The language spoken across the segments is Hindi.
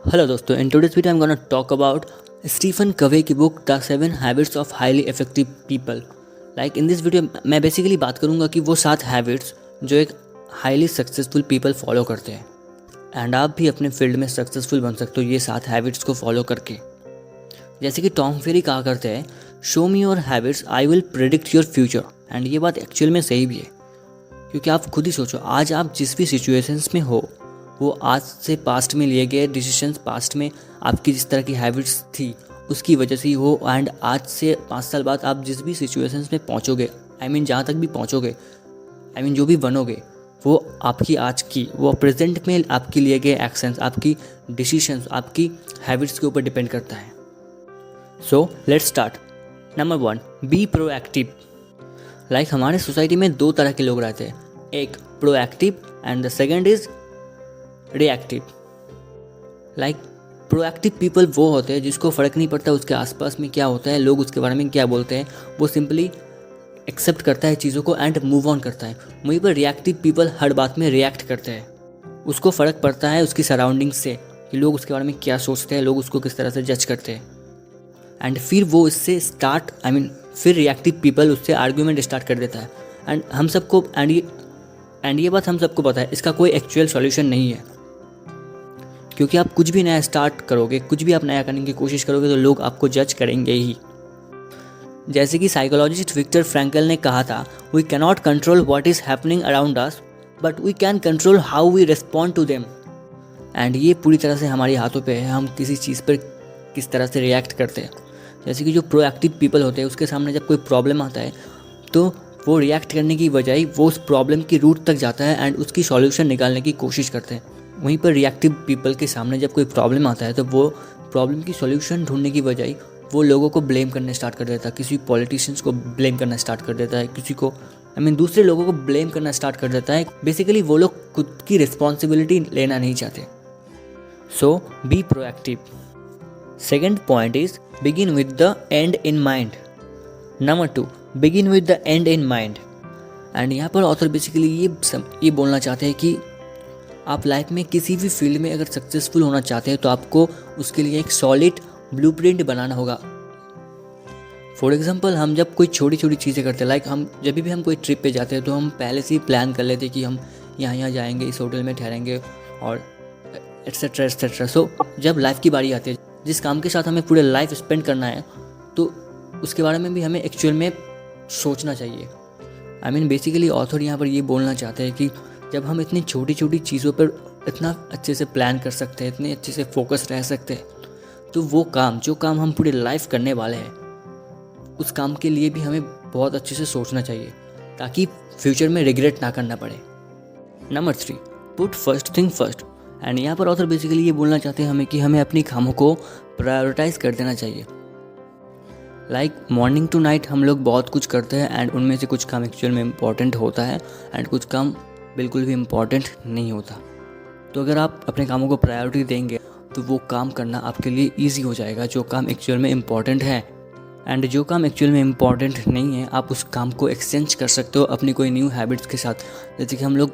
हेलो दोस्तों, in today's video I am gonna talk about Stephen Covey की book the 7 habits of highly effective people. Like in this video मैं बेसिकली बात करूंगा कि वो 7 हैबिट्स जो एक हाईली सक्सेसफुल पीपल फॉलो करते हैं एंड आप भी अपने फील्ड में सक्सेसफुल बन सकते हो ये 7 हैबिट्स को फॉलो करके। जैसे कि टॉम फेरी कहा करते हैं, show me your habits I will predict your future. And ये बात एक्चुअल में सही भी है, क्योंकि आप खुद ही सोचो, आज आप जिस भी सिचुएशंस में हो वो आज से पास्ट में लिए गए डिसीजंस, पास्ट में आपकी जिस तरह की हैबिट्स थी उसकी वजह से ही हो। एंड आज से 5 साल बाद आप जिस भी सिचुएशंस में पहुंचोगे, जहाँ तक भी पहुंचोगे, जो भी बनोगे, वो आपकी आज की, वो प्रेजेंट में आपके लिए गए एक्शंस, आपकी डिसीजंस, आपकी हैबिट्स के ऊपर डिपेंड करता है। So let's start. Number 1, be proactive. Like हमारे सोसाइटी में 2 तरह के लोग रहते हैं, एक proactive and the second is reactive. Like proactive people वो होते हैं जिसको फ़र्क नहीं पड़ता उसके आसपास में क्या होता है, लोग उसके बारे में क्या बोलते हैं, वो सिंपली एक्सेप्ट करता है चीज़ों को एंड मूव ऑन करता है। वहीं पर रिएक्टिव पीपल हर बात में रिएक्ट करते हैं, उसको फ़र्क पड़ता है उसकी सराउंडिंग्स से कि लोग उसके बारे में क्या सोचते हैं, लोग उसको किस तरह से जज करते हैं। एंड फिर वो इससे फिर रिएक्टिव पीपल उससे आर्ग्यूमेंट स्टार्ट कर देता है। एंड हम सबको ये बात हम सबको पता है, इसका कोई एक्चुअल सॉल्यूशन नहीं है, क्योंकि आप कुछ भी नया स्टार्ट करोगे, कुछ भी आप नया करने की कोशिश करोगे तो लोग आपको जज करेंगे ही। जैसे कि साइकोलॉजिस्ट विक्टर फ्रैंकल ने कहा था, we cannot control what is happening around us but we can control how we respond to them. And ये पूरी तरह से हमारे हाथों पे है, हम किसी चीज़ पर किस तरह से रिएक्ट करते हैं। जैसे कि जो प्रोएक्टिव पीपल होते हैं उसके सामने जब कोई प्रॉब्लम आता है तो वो रिएक्ट करने की बजाय वो उस प्रॉब्लम की रूट तक जाता है एंड उसकी सॉल्यूशन निकालने की कोशिश करते हैं। वहीं पर रिएक्टिव पीपल के सामने जब कोई प्रॉब्लम आता है तो वो प्रॉब्लम की सॉल्यूशन ढूंढने की बजाय वो लोगों को ब्लेम करने स्टार्ट कर देता है, किसी पॉलिटिशियंस को ब्लेम करना स्टार्ट कर देता है, किसी को दूसरे लोगों को ब्लेम करना स्टार्ट कर देता है। बेसिकली वो लोग खुद की रिस्पॉन्सिबिलिटी लेना नहीं चाहते। So be proactive. Second point is begin with the end in mind. Number 2, begin with the end in mind. And यहाँ पर ऑथर बेसिकली ये बोलना चाहते हैं कि आप लाइफ में किसी भी फील्ड में अगर सक्सेसफुल होना चाहते हैं तो आपको उसके लिए एक सॉलिड ब्लूप्रिंट बनाना होगा। फॉर एग्जांपल, हम जब कोई छोटी छोटी चीज़ें करते हैं, लाइक हम जब भी हम कोई ट्रिप पे जाते हैं तो हम पहले से ही प्लान कर लेते हैं कि हम यहाँ जाएंगे, इस होटल में ठहरेंगे और एट्सेट्रा एट्सेट्रा। सो जब लाइफ की बारी आती है, जिस काम के साथ हमें पूरे लाइफ स्पेंड करना है, तो उसके बारे में भी हमें एक्चुअल में सोचना चाहिए। बेसिकली ऑथर यहाँ पर ये बोलना चाहते हैं कि जब हम इतनी छोटी छोटी चीज़ों पर इतना अच्छे से प्लान कर सकते हैं, इतने अच्छे से फोकस रह सकते हैं, तो वो काम जो काम हम पूरी लाइफ करने वाले हैं उस काम के लिए भी हमें बहुत अच्छे से सोचना चाहिए ताकि फ्यूचर में रिग्रेट ना करना पड़े। Number 3, put first thing first. And यहाँ पर ऑथर बेसिकली ये बोलना चाहते हैं हमें कि हमें अपनी कामों को प्रायोरिटाइज कर देना चाहिए। लाइक मॉर्निंग टू नाइट हम लोग बहुत कुछ करते हैं एंड उनमें से कुछ काम एक्चुअल में इम्पॉर्टेंट होता है एंड कुछ काम बिल्कुल भी इम्पॉर्टेंट नहीं होता। तो अगर आप अपने कामों को प्रायोरिटी देंगे तो वो काम करना आपके लिए ईजी हो जाएगा जो काम एक्चुअल में इम्पॉर्टेंट है। एंड जो काम एक्चुअल में इम्पॉर्टेंट नहीं है, आप उस काम को एक्सचेंज कर सकते हो अपनी कोई न्यू हैबिट्स के साथ। जैसे कि हम लोग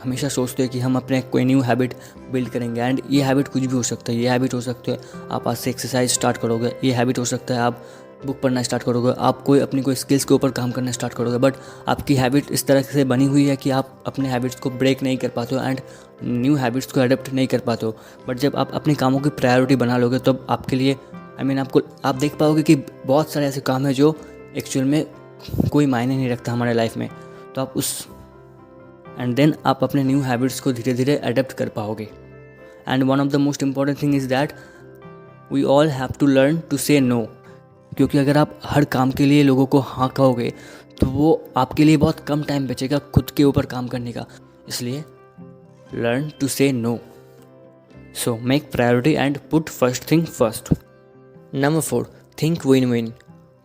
हमेशा सोचते हैं कि हम अपने कोई न्यू हैबिट बिल्ड करेंगे एंड ये हैबिट कुछ भी हो सकता है। ये हैबिट हो सकता है आप आज से एक्सरसाइज स्टार्ट करोगे, ये हैबिट हो सकता है आप बुक पढ़ना स्टार्ट करोगे, आप अपनी कोई स्किल्स के ऊपर काम करना स्टार्ट करोगे। बट आपकी हैबिट इस तरह से बनी हुई है कि आप अपने हैबिट्स को ब्रेक नहीं कर पाते हो एंड न्यू हैबिट्स को अडॉप्ट नहीं कर पाते हो। बट जब आप अपने कामों की प्रायोरिटी बना लोगे तो आपके लिए आप देख पाओगे कि बहुत सारे ऐसे काम हैं जो एक्चुअल में कोई मायने नहीं रखता हमारे लाइफ में। तो आप अपने न्यू हैबिट्स को धीरे धीरे अडॉप्ट कर पाओगे। And one of the most important thing is that we all have to learn to say no. क्योंकि अगर आप हर काम के लिए लोगों को हाँ कहोगे तो वो आपके लिए बहुत कम टाइम बचेगा खुद के ऊपर काम करने का। इसलिए learn to say no. So make priority and put first thing first. Number 4, think win win.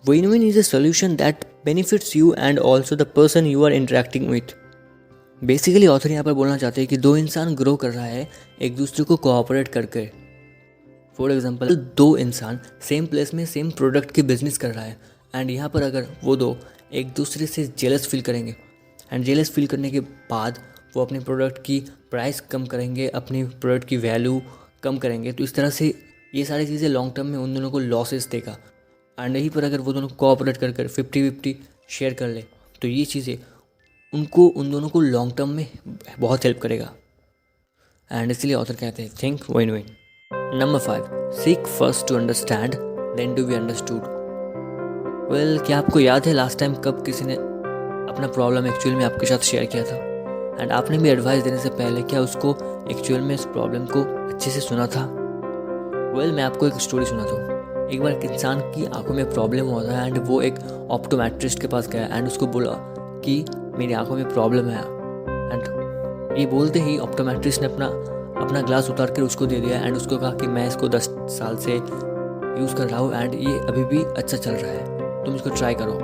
Win win is a solution that benefits you and also the person you are interacting with. Basically author यहाँ पर बोलना चाहते हैं कि 2 इंसान ग्रो कर रहा है एक दूसरे को कोऑपरेट करके। फॉर एग्जाम्पल, 2 इंसान सेम प्लेस में सेम प्रोडक्ट की बिजनेस कर रहा है एंड यहाँ पर अगर वो 2 एक दूसरे से जेलस फील करेंगे एंड जेलस फील करने के बाद वो अपने प्रोडक्ट की प्राइस कम करेंगे, अपनी प्रोडक्ट की वैल्यू कम करेंगे तो इस तरह से ये सारी चीज़ें लॉन्ग टर्म में उन दोनों को लॉसेस देगा। एंड यहीं पर अगर वो दोनों कोऑपरेट कर 50-50 शेयर कर ले तो ये चीज़ें उन दोनों को लॉन्ग टर्म में बहुत हेल्प करेगा। एंड इसलिए ऑथर कहते हैं think win win. Number 5, seek first to understand then to be understood. Well, क्या आपको याद है लास्ट टाइम कब किसी ने अपना प्रॉब्लम एक्चुअल में आपके साथ शेयर किया था एंड आपने भी एडवाइस देने से पहले क्या उसको एक्चुअल में इस प्रॉब्लम को अच्छे से सुना था? वेल, मैं आपको एक स्टोरी सुनाता हूँ। एक बार एक इंसान की आंखों में प्रॉब्लम हुआ था एंड वो एक ऑप्टोमेट्रिस्ट के पास गया एंड उसको बोला कि मेरी आंखों में प्रॉब्लम है। एंड ये बोलते ही ऑप्टोमेट्रिस्ट ने अपना ग्लास उतार कर उसको दे दिया एंड उसको कहा कि मैं इसको 10 साल से यूज़ कर रहा हूँ एंड ये अभी भी अच्छा चल रहा है, तुम इसको ट्राई करो।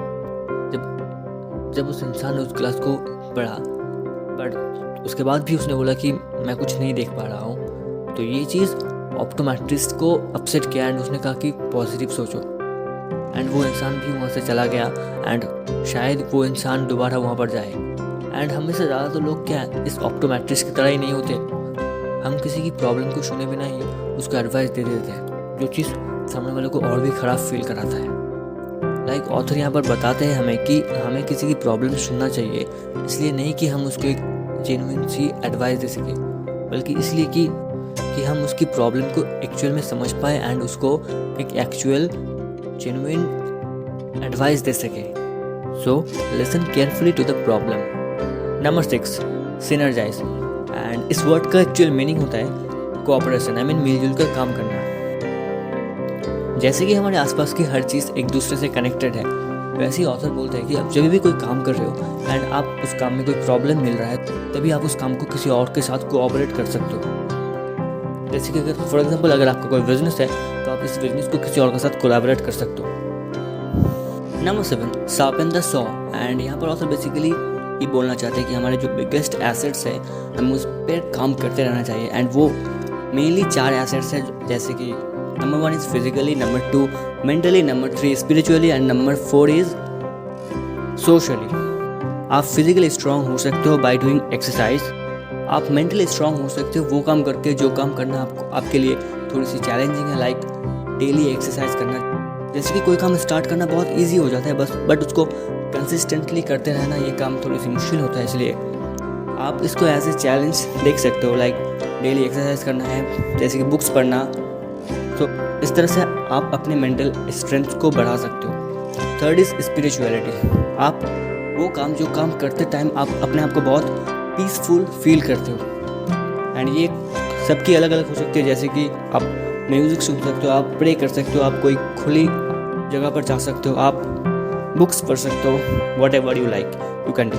जब उस इंसान ने उस ग्लास को पढ़ा बट उसके बाद भी उसने बोला कि मैं कुछ नहीं देख पा रहा हूँ, तो ये चीज़ ऑप्टोमेट्रिस्ट को अपसेट किया एंड उसने कहा कि पॉजिटिव सोचो। एंड वो इंसान भी वहाँ से चला गया एंड शायद वो इंसान दोबारा वहाँ पर जाए। एंड हमें से ज़्यादा तो लोग क्या इस ऑप्टोमेट्रिस्ट की तरह ही नहीं होते, हम किसी की प्रॉब्लम को सुने बिना ही उसको एडवाइस दे देते हैं, जो चीज़ सामने वाले को और भी ख़राब फील कराता है। लाइक ऑथर यहाँ पर बताते हैं हमें कि हमें किसी की प्रॉब्लम सुनना चाहिए, इसलिए नहीं कि हम उसको एक जेन्युइन सी एडवाइस दे सकें, बल्कि इसलिए कि हम उसकी प्रॉब्लम को एक्चुअल में समझ पाए एंड उसको एक एक्चुअल जेन्युइन एडवाइस दे सके। So listen carefully to the problem. Number 6, synergize. And इस वर्ड का एक्चुअल मीनिंग होता है कोऑपरेशन, आई मीन मिलजुल कर काम करना। जैसे कि हमारे आसपास की हर चीज़ एक दूसरे से कनेक्टेड है, वैसे ही ऑथर बोलता है कि आप जब भी कोई काम कर रहे हो एंड आप उस काम में कोई प्रॉब्लम मिल रहा है तभी आप उस काम को किसी और के साथ कोऑपरेट कर सकते हो। जैसे कि अगर फॉर एग्जांपल अगर आपका कोई बिजनेस है तो आप इस बिजनेस को किसी और के साथ कोलैबोरेट कर सकते हो। Number 7, sharpen the saw. And यहाँ पर ऑथर बेसिकली ये बोलना चाहते हैं कि हमारे जो बिगेस्ट एसेट्स है हमें उस पर काम करते रहना चाहिए। एंड वो मेनली 4 एसेट्स हैं, जैसे कि number 1 is physically, number 2 mentally, number 3 spiritually and number 4 is socially. आप फिजिकली स्ट्रांग हो सकते हो बाय डूइंग एक्सरसाइज, आप मेंटली स्ट्रांग हो सकते हो वो काम करके जो काम करना आपके लिए थोड़ी सी चैलेंजिंग है, लाइक डेली एक्सरसाइज करना। जैसे कि कोई काम स्टार्ट करना बहुत इजी हो जाता है बट उसको कंसिस्टेंटली करते रहना ये काम थोड़ी सी मुश्किल होता है, इसलिए आप इसको एज ए चैलेंज देख सकते हो। लाइक डेली एक्सरसाइज करना है, जैसे कि बुक्स पढ़ना, तो इस तरह से आप अपने मेंटल स्ट्रेंथ को बढ़ा सकते हो। 3rd is spirituality. आप वो काम जो काम करते टाइम आप अपने आप को बहुत पीसफुल फील करते हो एंड ये सबकी अलग अलग हो सकती है, जैसे कि आप म्यूज़िक सुन सकते हो, आप प्रे कर सकते हो, आप कोई खुली जगह पर जा सकते हो, आप बुक्स पढ़ सकते हो, what ever you like you can do.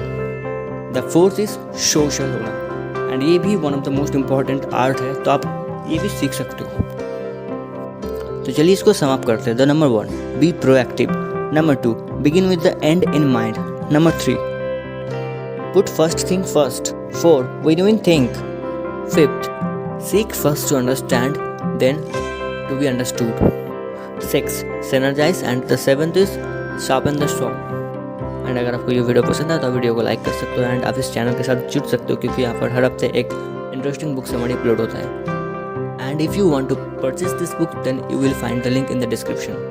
The 4th is social होना एंड ये भी one of the most important art है, तो आप ये भी सीख सकते हो। तो चलिए इसको समाप्त करते हैं। The number 1, be proactive. Number 2, begin with the end in mind. Number 3, put first thing first. 4, genuine think. 5th, seek first to understand, then to be understood. 6, synergize and the 7th is sharpen the saw. And अगर आपको ये वीडियो पसंद है तो वीडियो को लाइक कर सकते हो एंड आप इस चैनल के साथ जुड़ सकते हो, क्योंकि यहाँ पर हर हफ्ते एक इंटरेस्टिंग बुक समरी अपलोड होता है। And if you want to purchase this book then you will find the link in the description.